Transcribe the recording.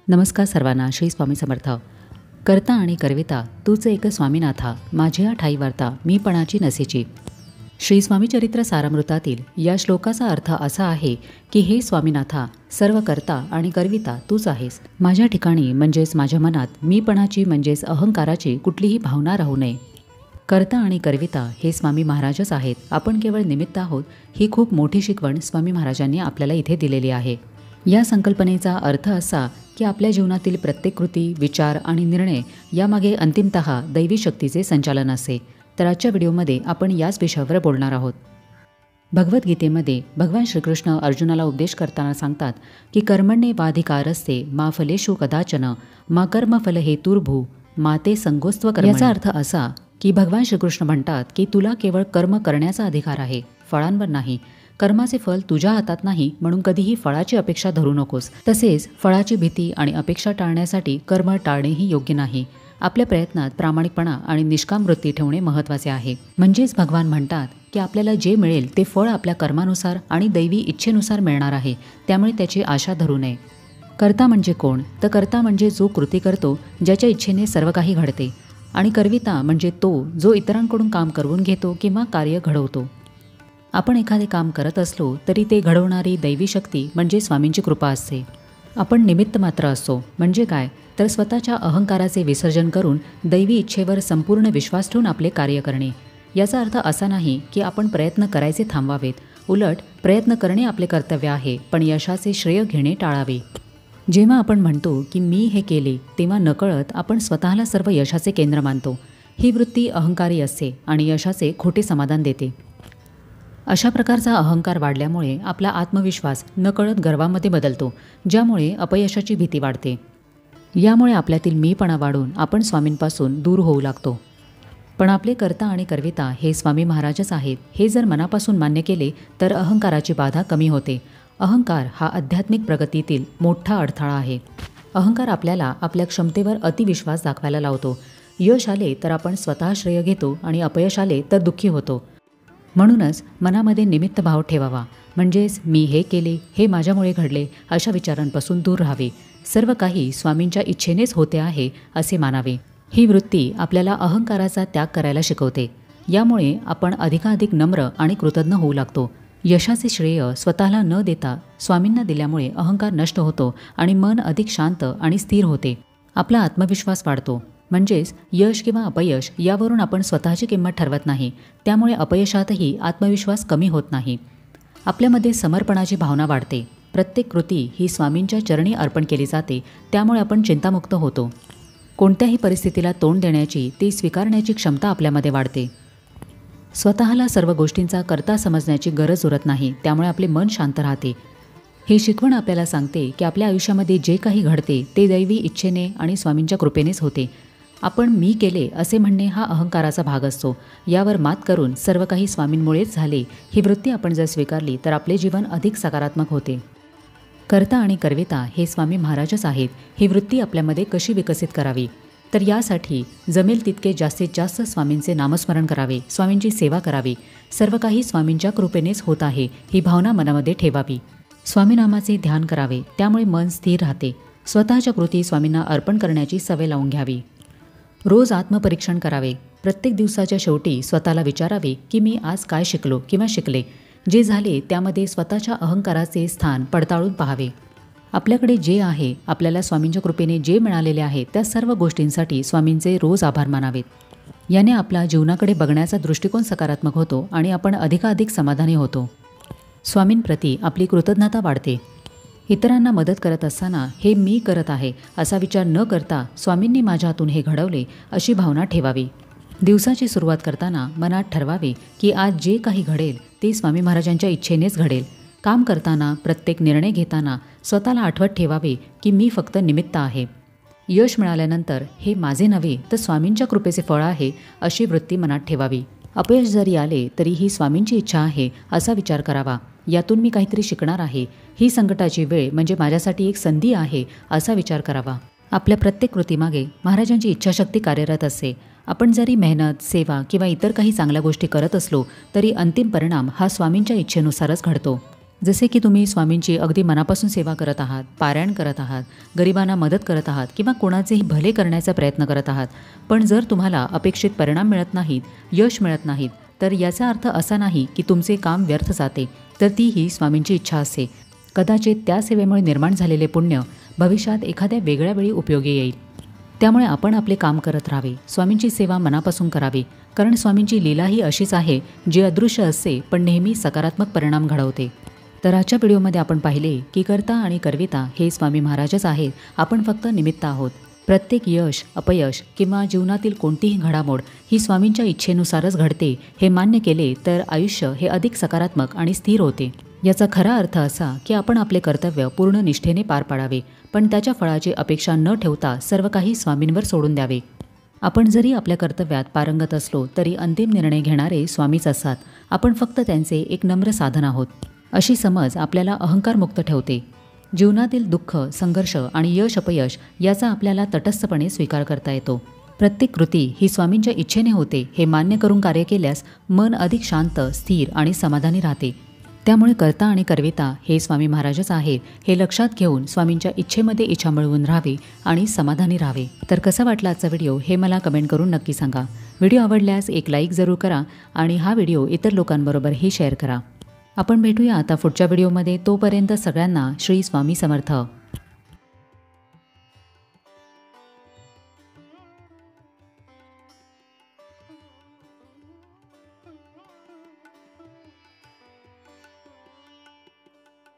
नमस्कार सर्वांना. श्री स्वामी समर्थ. करता आणि करविता तूच एक स्वामीनाथा, माझी ठाई वार्ता मीपणाची नसेची. श्री स्वामी चरित्र सारामृतातील या श्लोकाचा अर्थ असा आहे की हे स्वामीनाथा, सर्व करता आणि करविता तूच आहेस. माझ्या ठिकाणी म्हणजेच माझ्या मनात मीपणाची म्हणजेच अहंकाराची कुठलीही भावना राहू नये. करता आणि करविता हे स्वामी महाराजच आहेत. आपण केवळ निमित्त आहोत. ही खूप मोठी शिकवण स्वामी महाराजांनी आपल्याला इथे दिलेली आहे. या संकल्पनेचा अर्थ असा की आपल्या जीवनातील प्रत्येक कृती, विचार आणि निर्णय यामागे अंतिमतः दैवी शक्तीचे संचालन असते. तर आजच्या व्हिडिओमध्ये आपण याच विषयावर बोलणार आहोत. भगवद्गीतेमध्ये भगवान श्रीकृष्ण अर्जुनाला उपदेश करताना सांगतात की कर्मण्येवाधिकारस्ते मा फलेषु कदाचन मा कर्मफल हेतुर्भू मा ते संगोस्त्व कर्मणी. याचा अर्थ असा की भगवान श्रीकृष्ण म्हणतात की तुला केवळ कर्म करण्याचा अधिकार आहे, फळांवर नाही. कर्माचे फल तुझ्या हातात नाही, म्हणून कधीही फळाची अपेक्षा धरू नकोस. तसेच फळाची भीती आणि अपेक्षा टाळण्यासाठी कर्म टाळणेही योग्य नाही. आपल्या प्रयत्नात प्रामाणिकपणा आणि निष्काम वृत्ती ठेवणे महत्त्वाचे आहे. म्हणजेच भगवान म्हणतात की आपल्याला जे मिळेल ते फळ आपल्या कर्मानुसार आणि दैवी इच्छेनुसार मिळणार आहे, त्यामुळे त्याची आशा धरू नये. कर्ता म्हणजे कोण? तर कर्ता म्हणजे जो कृती करतो, ज्याच्या इच्छेने सर्व काही घडते. आणि करविता म्हणजे तो जो इतरांकडून काम करवून घेतो किंवा कार्य घडवतो. आपण एखादे काम करत असलो तरी ते घडवणारी दैवी शक्ती म्हणजे स्वामींची कृपा असते. आपण निमित्त मात्र असतो. म्हणजे काय? तर स्वतःच्या अहंकाराचे विसर्जन करून दैवी इच्छेवर संपूर्ण विश्वास ठेवून आपले कार्य करणे. याचा अर्थ असा नाही की आपण प्रयत्न करायचे थांबवावेत. उलट प्रयत्न करणे आपले कर्तव्य आहे, पण यशाचे श्रेय घेणे टाळावे. जेव्हा आपण म्हणतो की मी हे केले, तेव्हा नकळत आपण स्वतःला सर्व यशाचे केंद्र मानतो. ही वृत्ती अहंकारी असते आणि यशाचे खोटे समाधान देते. अशा प्रकारचा अहंकार वाढल्यामुळे आपला आत्मविश्वास नकळत गर्वामध्ये बदलतो, ज्यामुळे अपयशाची भीती वाढते. यामुळे आपल्यातील मीपणा वाढून आपण स्वामींपासून दूर होऊ लागतो. पण आपले कर्ता आणि करविता हे स्वामी महाराजच आहेत, हे जर मनापासून मान्य केले तर अहंकाराची बाधा कमी होते. अहंकार हा आध्यात्मिक प्रगतीतील मोठा अडथळा आहे. अहंकार आपल्याला आपल्या क्षमतेवर अतिविश्वास दाखवायला लावतो. यश आले तर आपण स्वतः श्रेय घेतो आणि अपयश आले तर दुःखी होतो. म्हणूनच मनामध्ये निमित्त भाव ठेवावा. म्हणजेच मी हे केले, हे माझ्यामुळे घडले, अशा विचारांपासून दूर राहावे. सर्व काही स्वामींच्या इच्छेनेच होते आहे असे मानावे. ही वृत्ती आपल्याला अहंकाराचा त्याग करायला शिकवते. यामुळे आपण अधिकाधिक नम्र आणि कृतज्ञ होऊ लागतो. यशाचे श्रेय स्वतःला न देता स्वामींना दिल्यामुळे अहंकार नष्ट होतो आणि मन अधिक शांत आणि स्थिर होते. आपला आत्मविश्वास वाढतो. म्हणजेच यश किंवा अपयश यावरून आपण स्वतःची किंमत ठरवत नाही. त्यामुळे अपयशातही आत्मविश्वास कमी होत नाही. आपल्यामध्ये समर्पणाची भावना वाढते. प्रत्येक कृती ही स्वामींच्या चरणी अर्पण केली जाते. त्यामुळे आपण चिंतामुक्त होतो. कोणत्याही परिस्थितीला तोंड देण्याची, ती स्वीकारण्याची क्षमता आपल्यामध्ये वाढते. स्वतःला सर्व गोष्टींचा कर्ता समजण्याची गरज उरत नाही. त्यामुळे आपले मन शांत राहते. ही शिकवण आपल्याला सांगते की आपल्या आयुष्यामध्ये जे काही घडते ते दैवी इच्छेने आणि स्वामींच्या कृपेनेच होते. आपण मी केले असे म्हणणे हा अहंकाराचा भाग असतो. यावर मात करून सर्व काही स्वामींमुळेच झाले ही वृत्ती आपण जर स्वीकारली तर आपले जीवन अधिक सकारात्मक होते. कर्ता आणि करविता हे स्वामी महाराजच आहेत. ही वृत्ती आपल्यामध्ये कशी विकसित करावी? तर यासाठी जमेल तितके जास्तीत जास्त स्वामींचे नामस्मरण करावे, स्वामींची सेवा करावी. सर्व काही स्वामींच्या कृपेनेच होत आहे ही भावना मनामध्ये ठेवावी. स्वामीनामाचे ध्यान करावे, त्यामुळे मन स्थिर राहते. स्वतःच्या कृती स्वामींना अर्पण करण्याची सवय लावून घ्यावी. रोज आत्मपरीक्षण करावे. प्रत्येक दिवसाच्या शेवटी स्वतःला विचारावे की मी आज काय शिकलो किंवा शिकले. जे झाले त्यामध्ये स्वतःच्या अहंकाराचे स्थान पडताळून पाहावे. आपल्याकडे जे आहे, आपल्याला स्वामींच्या कृपेने जे मिळालेले आहे, त्या सर्व गोष्टींसाठी स्वामींचे रोज आभार मानावेत. याने आपला जीवनाकडे बघण्याचा दृष्टिकोन सकारात्मक होतो आणि आपण अधिकाधिक समाधानी होतो. स्वामींप्रती आपली कृतज्ञता वाढते. इतरांना मदत करत असताना हे मी करत आहे असा विचार न करता स्वामींनी माझ्या हातून हे घडवले अशी भावना ठेवावी. दिवसाची सुरुवात करताना मनात ठरवावे की आज जे काही घडेल ते स्वामी महाराजांच्या इच्छेनेच घडेल. काम करताना, प्रत्येक निर्णय घेताना स्वतःला आठवत ठेवावे की मी फक्त निमित्त आहे. यश मिळाल्यानंतर हे माझे नव्हे तर स्वामींच्या कृपेचे फळ आहे अशी वृत्ती मनात ठेवावी. अपयश जरी आले तरी ही स्वामींची इच्छा आहे असा विचार करावा. यातून मी काहीतरी शिकणार आहे. ही संकटाची वेळ म्हणजे माझ्यासाठी एक संधी आहे असा विचार करावा. आपल्या प्रत्येक कृतीमागे महाराजांची इच्छाशक्ती कार्यरत असते. आपण जरी मेहनत, सेवा किंवा इतर काही चांगल्या गोष्टी करत असलो तरी अंतिम परिणाम हा स्वामींच्या इच्छेनुसारच घडतो. जसे की तुम्ही स्वामींची अगदी मनापासून सेवा करत आहात, पारायण करत आहात, गरिबांना मदत करत आहात किंवा कोणाचेही भले करण्याचा प्रयत्न करत आहात, पण जर तुम्हाला अपेक्षित परिणाम मिळत नाहीत, यश मिळत नाहीत, तर याचा अर्थ असा नाही की तुमचे काम व्यर्थ जाते, तर ती ही स्वामींची इच्छा असते. कदाचित त्या सेवेमुळे निर्माण झालेले पुण्य भविष्यात एखाद्या वेगळ्या वेळी उपयोगी येईल. त्यामुळे आपण आपले काम करत राहावे, स्वामींची सेवा मनापासून करावी, कारण स्वामींची लीला ही अशीच आहे जी अदृश्य असते पण नेहमी सकारात्मक परिणाम घडवते. तर आजच्या व्हिडिओमध्ये आपण पाहिले की कर्ता आणि करविता हे स्वामी महाराजच आहेत, आपण फक्त निमित्त आहोत. प्रत्येक यश, अपयश किंवा जीवनातील कोणतीही घडामोड ही स्वामींच्या इच्छेनुसारच घडते हे मान्य केले तर आयुष्य हे अधिक सकारात्मक आणि स्थिर होते. याचा खरा अर्थ असा की आपण आपले कर्तव्य पूर्ण निष्ठेने पार पाडावे, पण त्याच्या फळाची अपेक्षा न ठेवता सर्व काही स्वामींवर सोडून द्यावे. आपण जरी आपल्या कर्तव्यात पारंगत असलो तरी अंतिम निर्णय घेणारे स्वामीच असतात. आपण फक्त त्यांचे एक नम्र साधन आहोत. अशी समज आपल्याला अहंकारमुक्त ठेवते. जीवनातील दुःख, संघर्ष आणि यश अपयश याचा आपल्याला तटस्थपणे स्वीकार करता येतो. प्रत्येक कृती ही स्वामींच्या इच्छेने होते हे मान्य करून कार्य केल्यास मन अधिक शांत, स्थिर आणि समाधानी राहते. त्यामुळे कर्ता आणि करविता हे स्वामी महाराजच आहेत हे लक्षात घेऊन स्वामींच्या इच्छेमध्ये इच्छा मिळवून राहावी आणि समाधानी राहावे. तर कसा वाटला आजचा व्हिडिओ हे मला कमेंट करून नक्की सांगा. व्हिडिओ आवडल्यास एक लाईक जरूर करा आणि हा व्हिडिओ इतर लोकांबरोबरही शेअर करा. आपण भेटूया आता पुढच्या व्हिडिओमध्ये. तोपर्यंत सगळ्यांना श्री स्वामी समर्थ.